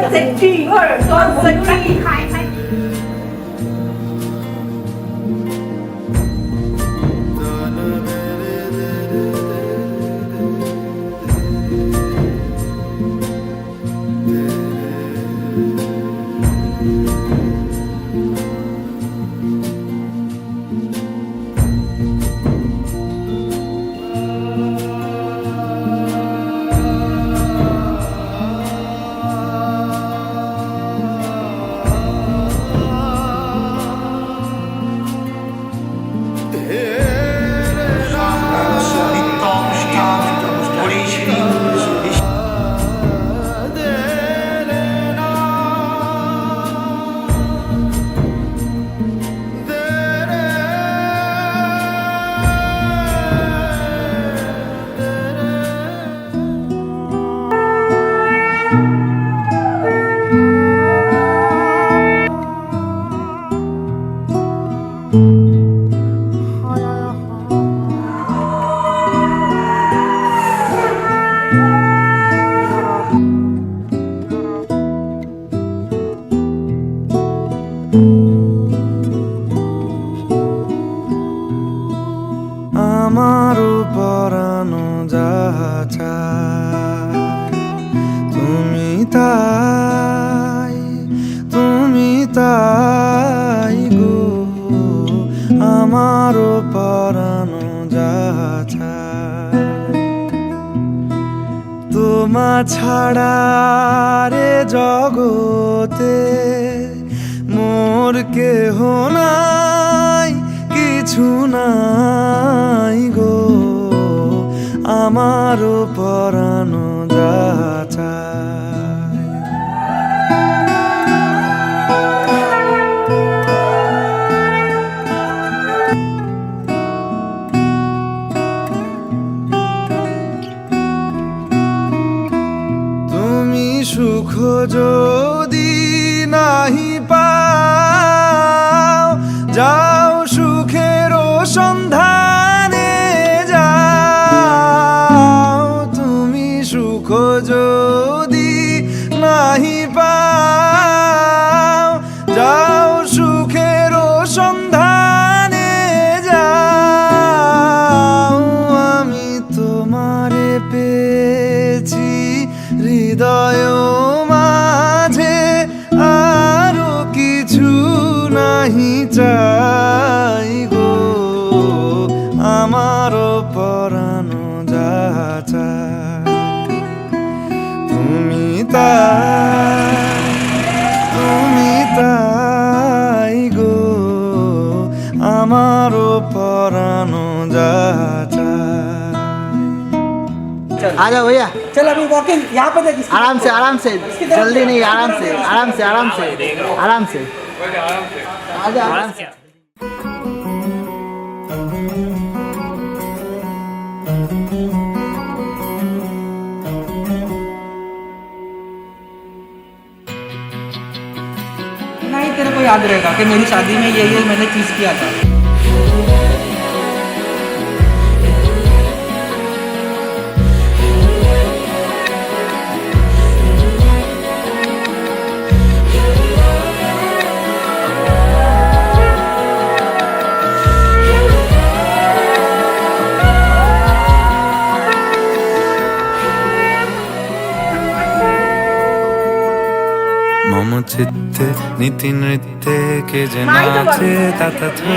섹시 헐 섹시 আমারও পরানো যাহা চায় তুমি তাই গো আমারও পরানো যাহা চায় তোমা ছাড়া রে জগতে মোর কেহ নাই কিছু নাই গো আমারও পরানো যাহা চায় তুমি সুখ যদি নাহি পাও যাও সুখের সন্ধানে যাও তুমি সুখ যদি নাহি পাও যাও সুখের সন্ধানে যাও আমি তোমারে পেয়েছি হৃদয় মাঝে আরো কিছু নাহি চাই গো আমারও পরানো যাহা চায় তুমি তাই গো আমারও পরানো যাহা চায় आ जाओ भैया चल अभी वॉकिंग यहाँ पे देख आराम से जल्दी नहीं आराम से आराम से आ जाओ आराम से नहीं तेरे को याद रहेगा कि मेरी शादी में ये मैंने चीज किया था মম চিত্তে নীতি নৃত্যে কে যে নাচে তাতা থই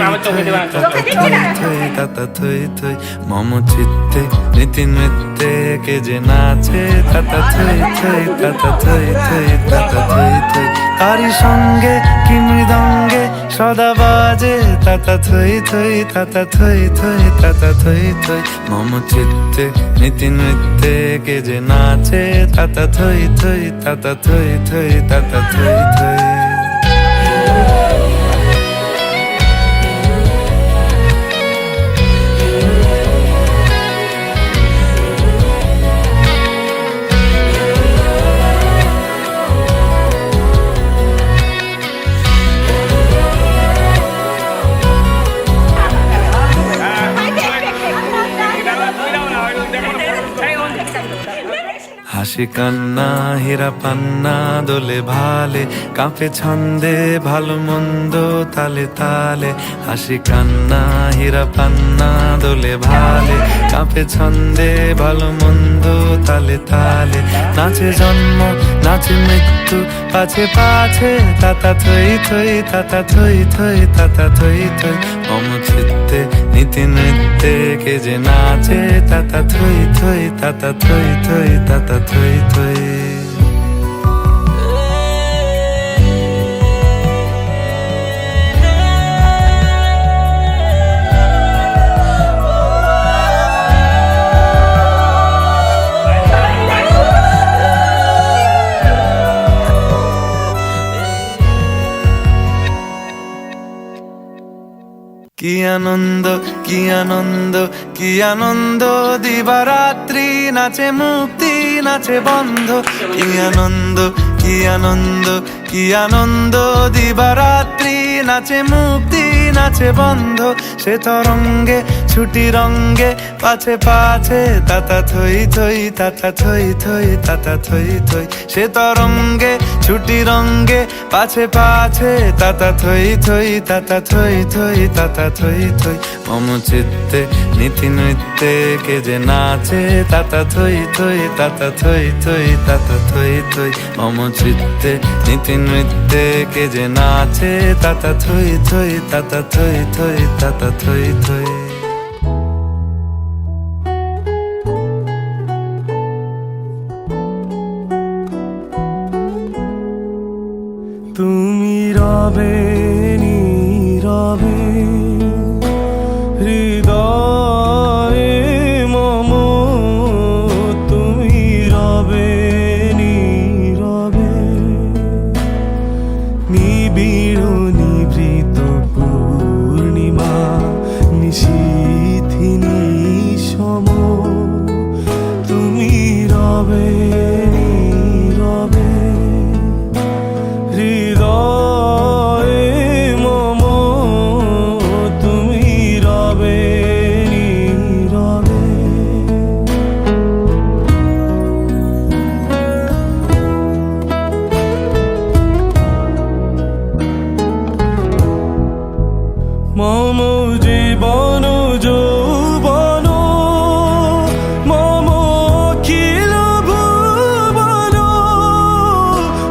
থই তাতা থই থই মম চিত্তে নীতি নৃত্যে কে যে নাচে তাতা থই থই তাতা থই থই তাতা থই থই তারি সঙ্গে কি মৃদঙ্গে সদা বাজে তাতা থই থই তাতা থই থই তাতা থই থই মম চিত্তে নীতি নৃত্যে কে যে নাচে তাতা থই থই তাতা থই থই তাতা থই থই হাসি হাসি কান্না হীরা পান্না দোলে ভালে, কাঁপে ছন্দে ভালো মন্দ তালে তালে। হাসি কান্না হীরা পান্না দোলে ভালে, কাঁপে ছন্দে ভালো মন্দ তালে তালে। নাচে জন্ম নাচে মৃত্যু পাছে পাছে, তাতা থই থই তাতা থই থই তাতা থই থই। মম চিত্তে নীতি নৃত্যে কে যে নাচে, তাতা থই থই তাতা থই থই তাতা থই থই। কি আনন্দ কি আনন্দ কি আনন্দ, দিবারাত্রি নাচে মুক্তি নাচে বন্ধ। কি আনন্দ কি আনন্দ কি আনন্দ, দিবারাত্রি নাচে মুক্তি নাচে বন্ধ। সে তরঙ্গে ছুটি রঙ্গে পাছে পাছে, তাতা থই থই তাতা থই থই তাতা থই থই। সে তরঙ্গে ছুটি রঙ্গে পাছে পাছে, তাতা থই থই তাতা থই থই তাতা থই থই। মম চিত্তে নীতি নৃত্যে কে যে নাচে, তাতা থই থই তাতা থই থই তাতা থই থই। মম চিত্তে নীতি নৃত্যে কে যে নাচে, তাতা থই থই তাতা থই থই তাতা থই থই। তুমি রবে নীরবে হৃদয়ে মম, তুমি রবে নীরবে নিবিড় নিভৃত পূর্ণিমা নিশীথিনী সম। তুমি রবে নীরবে হৃদয়ে মম, তুমি রবে নীরবে। মম জীবন যৌবন মম অখিল ভুবন,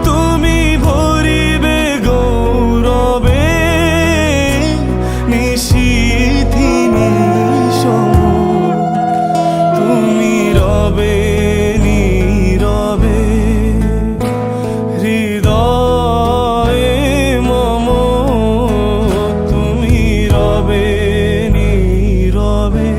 তুমি ভরিবে গৌরবে নিশীথিনী সম। তুমি রবে নীরবে হৃদয়ে মম, তুমি রবে নীরবে।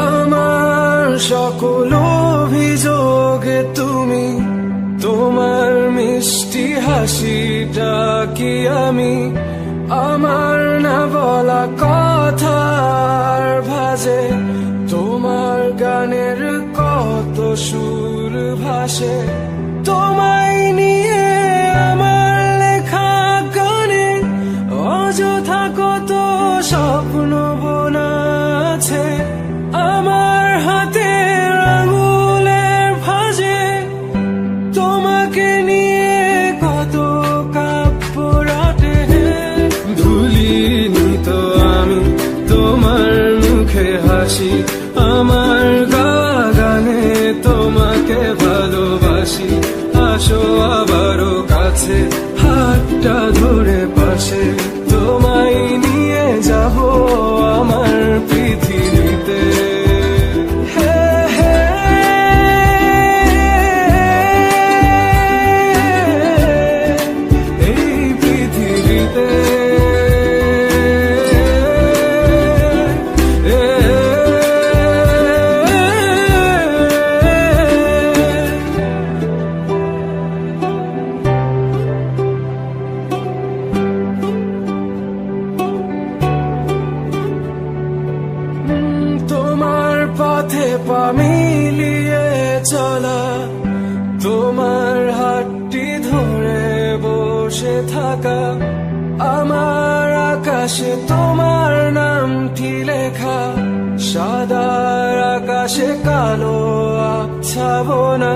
আমার সকল অভিযোগ তুমি, তোমার মিষ্টি হাসিটা কি আমি, আমার না বলা কথার ভাজে, তোমার গানের কত সুর ভাসে। তোমায় নিয়ে আমার লেখা গানে অযথা কত স্বপ্ন বোনা আছে। আমার হাতের আঙুলের ভাঁজে তোমাকে নিয়ে কত কাব্য রাটে। ভুলিনি তো আমি তোমার মুখে হাসি, আমার গাওয়া গানে তোমাকে ভালোবাসি। আসো আবারও কাছে, হাতটা ধরে পাশে, তোমায় নিয়ে যা তোমার হাতটি ধরে বসে থাকা, আমার আকাশে তোমার নামটি লেখা, সাদার আকাশে কালো আচ্ছাবনা,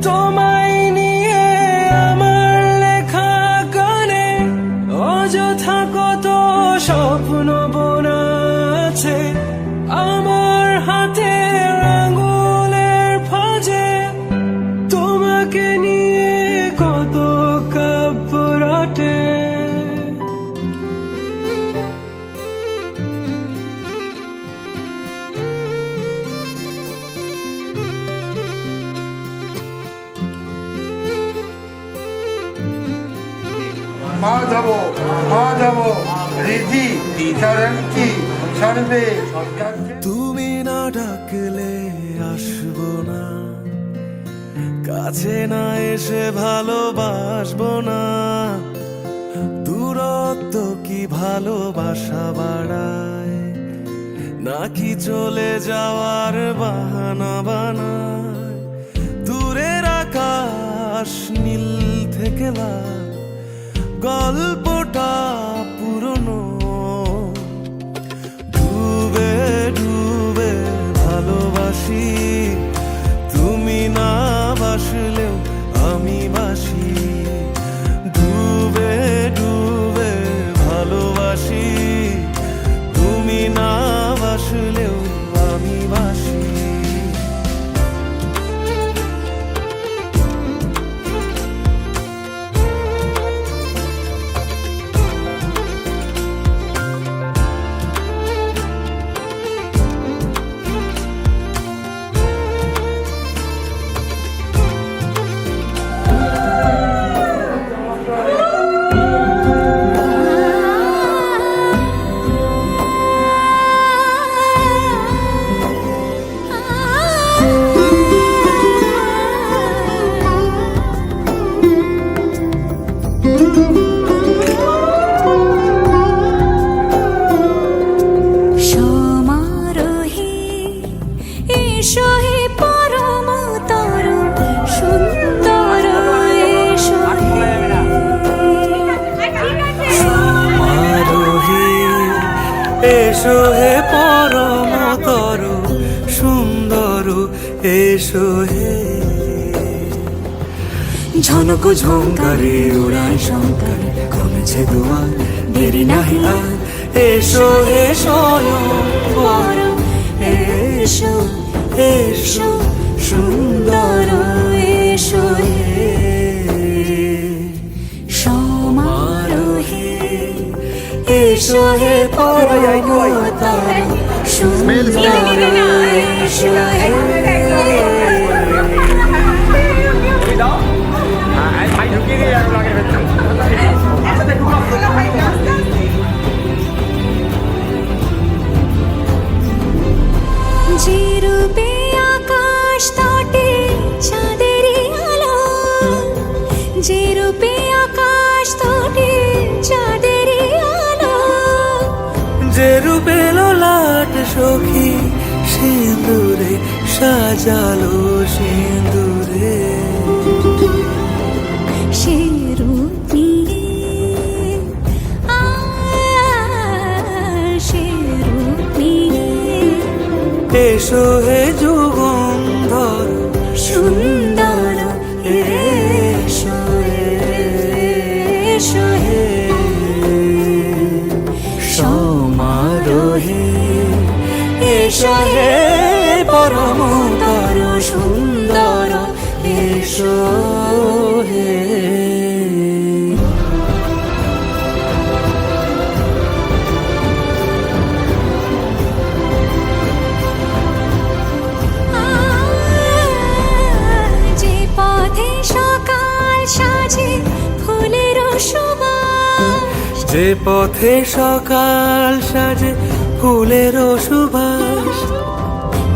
তোমায় নিয়ে আমার লেখা গানে অযথা কত স্বপ্ন বোনা আছে, আমার হাতের আঙুলের ফাঁজে তোমাকে নিয়ে কত কাব্য রটে। माधव माधव रिधि चरण की सर्वे তুমি না ডাকলে আসবো না, কাছে না এসে ভালোবাসবো না, দূরত্ব কি ভালোবাসা বাড়ায়, নাকি চলে যাওয়ার বাহানা বানায়, দূরের আকাশ নীল থেকে লাল, গল্পটা পুরনো, ডুবে ডুবে ভালোবাসি, তুমি না বাসলেও আমি বাসি, ডুবে ডুবে ভালোবাসি, তুমি না বাসলেও আমি বাসি। এসো হে পরমতর সুন্দর, এসো হে ঝনক ঝঙ্কারে উড়ায় শঙ্কর, কমেছে দুয়ার দেরি নাহি আর, এসো হে স্বয়ংবর, এসো এসো সুন্দর, এসো হে সমারোহে, এসো হে পরমতর সুন্দর, এসো হে যে রূপে আকাশ তটে চাঁদেরই আলো, যে রূপে আকাশ তটে চাঁদেরই আলো, যে রূপে ললাট সখী সিঁদুরে সাজালো সিঁদুরে, সে রূপ নিয়ে সে রূপ নিয়ে এসো হে যুগন্ধর সুন্দর, এসো এসো হে সমারোহে, এসো হে পরমতর সুন্দর, এসো হে যে পথে সকাল সাজে ফুলের সুবাস, যে পথে সকাল সাজে ফুলের সুবাস,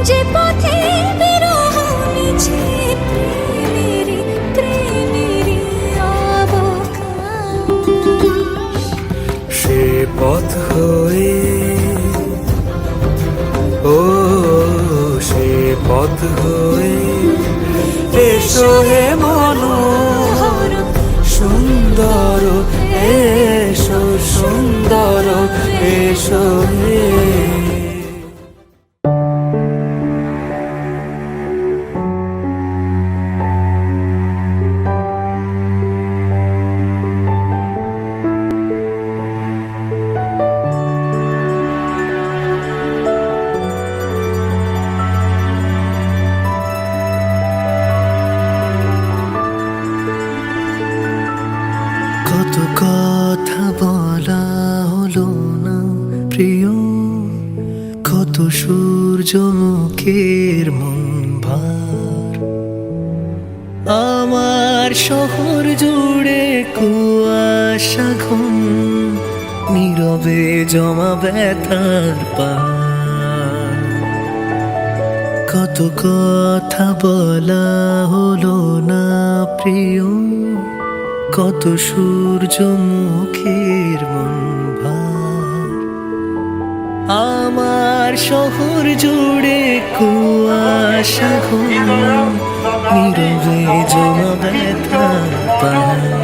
যে পথে বিরহ মিছে প্রেমেরই প্রেমেরই অবকাশ, সে পথ হয়ে ও সে পথ হয়ে এসো হে মনোহর সুন্দর এসো সুন্দর এসো হে। কত কথা বলা হলো না প্রিয়, কত সূর্যমুখের মন ভার। আমার শহর জুড়ে কুয়াশা ঘন, নীরবে জমা ব্যথার পার। কত কথা বলা হলো না প্রিয়, কত সূর্যমুখের মন ভার। আমার শহর জুড়ে কুয়াশা ঘন, নীরবে জমা ব্যথার পাহাড়।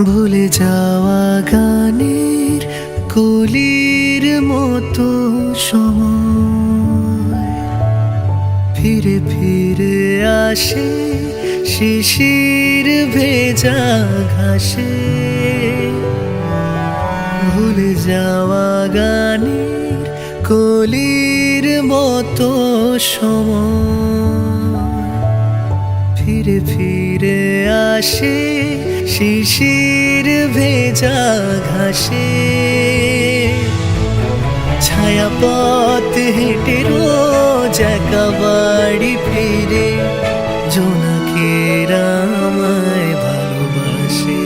ভুলে যাওয়া গানের কলির মতো সময় ফিরে ফিরে আসে শিশির ভেজা ঘাসে। ভুলে যাওয়া গানের কলির মতো সময় ফিরে ফিরে আসে শিশির ভেজা ঘাসে। ছায়া পথ হেঁটে রোজ একা বাড়ি ফিরে জোনাকেরা আমায় ভালোবাসে।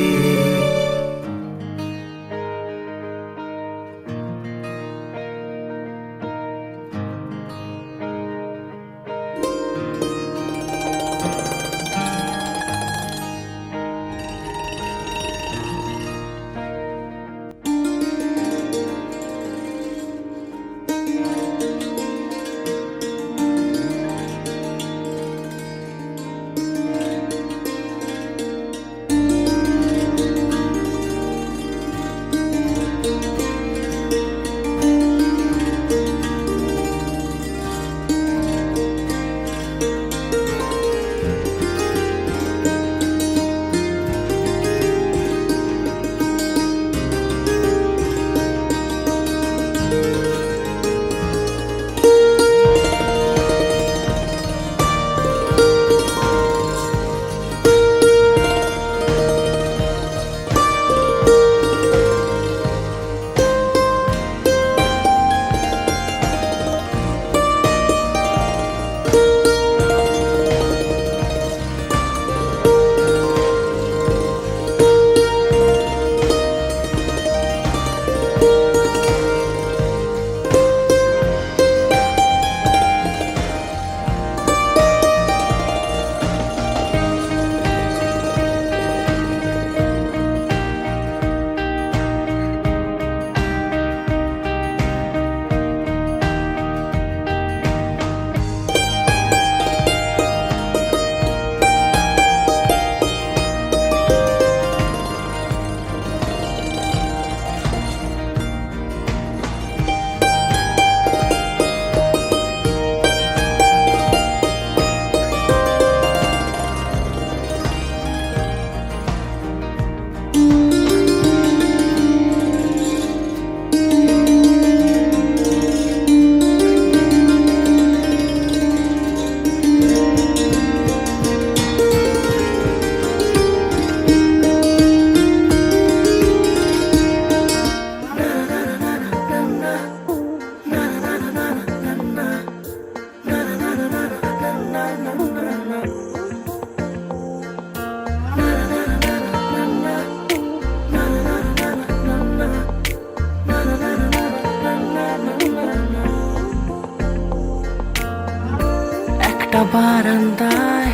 বারান্দায়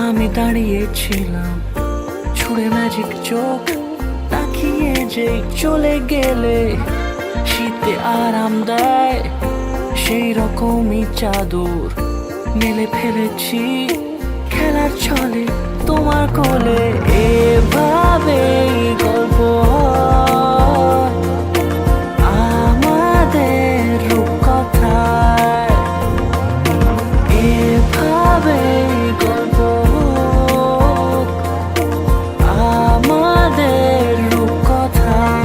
আমি দাঁড়িয়েছিলাম, ছুঁড়ে ম্যাজিক চোখ তাকিয়ে যে চলে গেলে শীতে আরাম দেয় সেই রকমই চাদর মেলে ফেলেছি খেলার ছলে তোমার কোলে। এভাবে গল্প হয় আমাদের রূপকথায়, এভাবে গল্প হোক আমাদের রূপকথায়।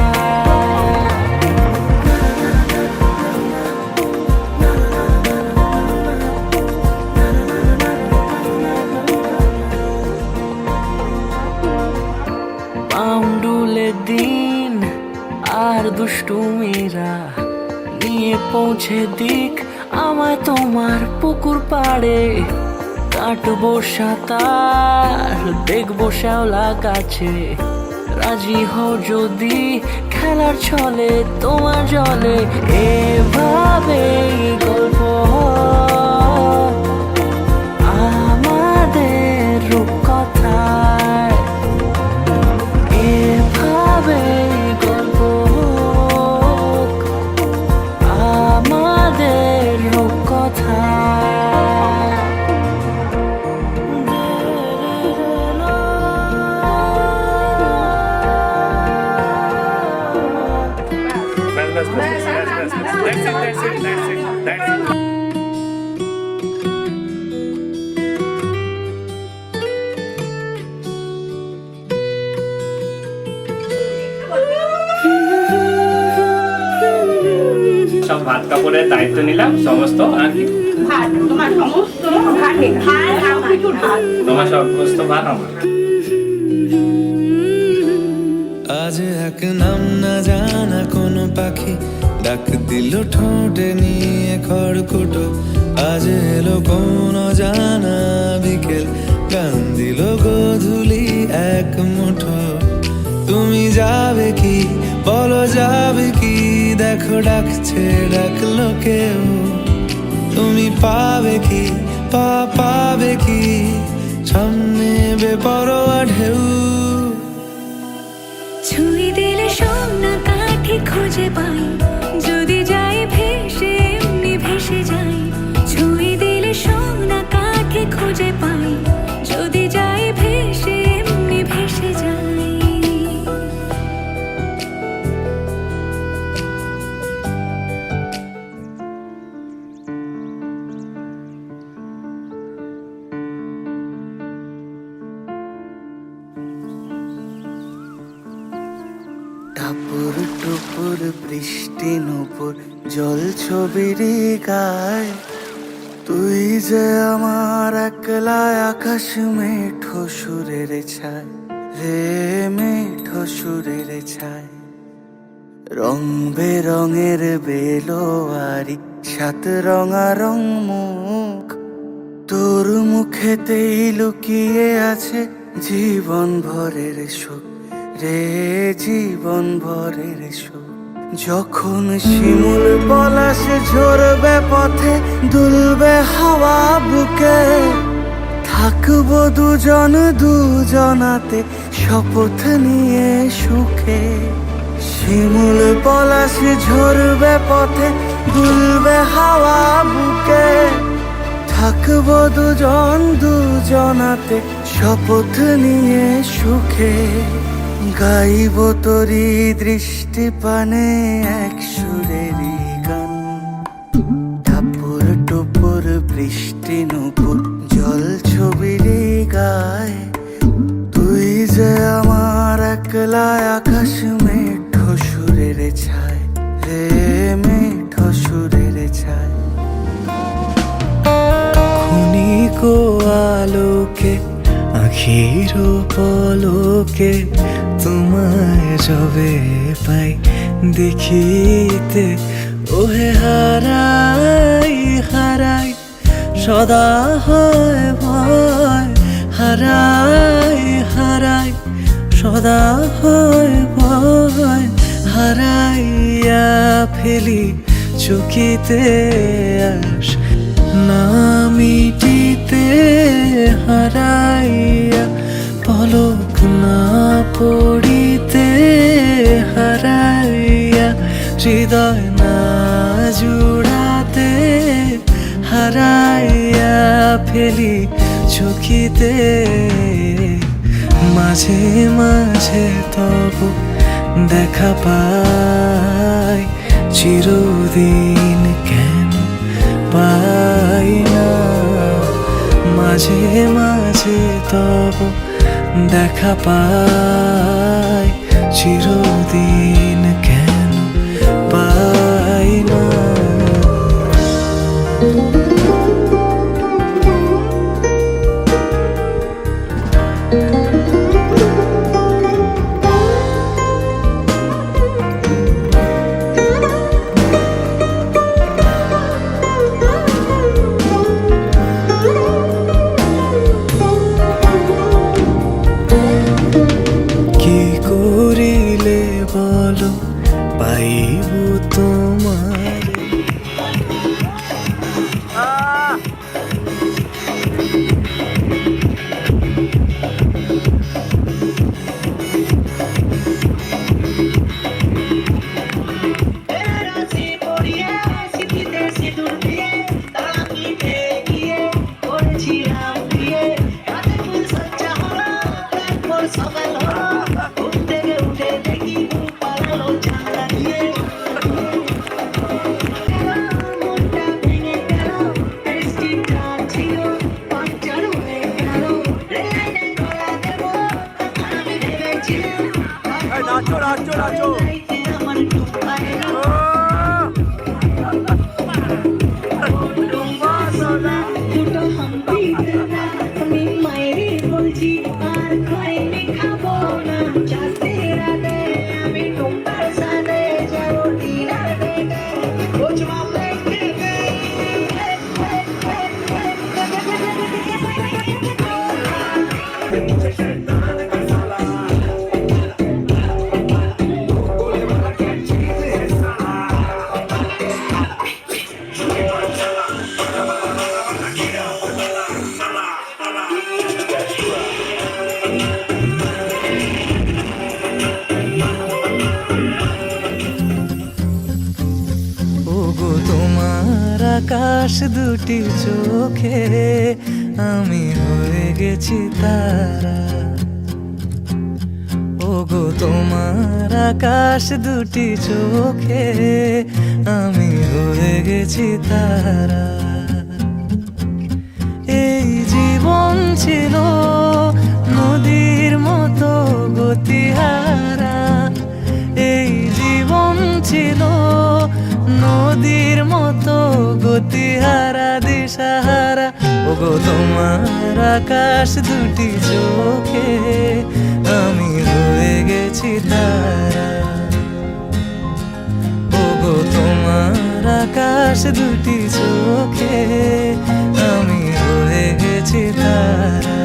পাউন্ডুলে দিন আর দুষ্টুমিরা নিয়ে পৌঁছে দিক আমায় তোমার পুকুর পাড়ে। কাটবো সাঁতার, দেখবো শ্যাওলা গাছে, রাজি হও যদি খেলার ছলে তোমার জলে। এভাবেই গল্প হয় আমাদের রূপকথায়, এভাবেই গল্প হোক আমাদের রূপকথায়। সব ভাত কাপড়ের দায়িত্ব নিলাম সমস্ত, আর কি তোমার সমস্ত তোমার সমস্ত ভাত আমার। আজ এক নাম না জানা কোনো পাখি ডাক দিল ঠোঁটে নিয়ে খড়কুটো। আজ এলো কোন জানা বিকেল গান দিল গোধূলি এক মুঠো। তুমি যাবে কি বলো যাবে কি, দেখো ডাকছে ডাকলো কেউ। তুমি পাবে কি পাবে কি, সামনে বেপরোয়া ঢেউ। ছুঁয়ে দিলে সোনা কাঠি খুঁজে পাই, যদি যাই ভেসে এমনি ভেসে যাই। ছুঁয়ে দিলে সোনা কাঠি খুঁজে পাই, যদি যাই ভেসে এমনি ভেসে যাই। টাপুর টুপুর বৃষ্টি নুপুর জল ছবির গায়। তুই যে আমার একলা আকাশ মেঠো সুরের ছায় রে, মেঠো সুরের ছায়। রং বেরঙের বেলোয়ারি সাত রঙারং মুখ, তোর মুখেতেই লুকিয়ে আছে জীবন ভরের সুখ রে, জীবন ভরের সুখ। যখন শিমুল পলাশ ঝরবে পথে দুলবে হাওয়া বুকে, থাকবো দুজন দুজনাতে শপথ নিয়ে সুখে। শিমুল পলাশ ঝরবে পথে দুলবে হাওয়া বুকে, থাকবো দুজন দুজনাতে শপথ নিয়ে সুখে। গাইব তোরি দৃষ্টি পানে এক সুরেরই গান। টাপুর টুপুর বৃষ্টি নুপুর জল ছবির গায়। তুই যে আমার একলা আকাশ মেঠো সুরের ছায় রে, মেঠো সুরের ছায়। ক্ষণিক আলোকে আখির পলকে তোমায় যবে পাই দেখিতে, ওহে হারাই হারাই সদা হয় ভয়। হারাই হারাই সদা হয় ভয়, হারাইয়া ফেলি চকিতে আস। না মিটিতে হারাইয়া, পলক না পড়িতে হারাইয়া, হৃদয় না জুড়াতে হারাইয়া ফেলি চোখিতে। মাঝে মাঝে তব দেখা পাই, চিরদিন কেন পাই না। মাঝে মাঝে তব দেখা পাই, চিরদিন কেন পাই না। কি করিলে বলো পাইব তোমার? ওগো তোমার আকাশ দুটি চোখে আমি হয়ে গেছি তারা। ওগো তোমার আকাশ দুটি চোখে আমি হয়ে গেছি তারা। এই জীবন ছিল নদীর মতো গতিহারা, এই জীবন ছিল নদীর মতো গতিহারা দিশাহারা। ওগো তোমার আকাশ দুটি চোখে আমি হয়ে গেছি তারা। ওগো তোমার আকাশ দুটি চোখে আমি হয়ে গেছি তারা।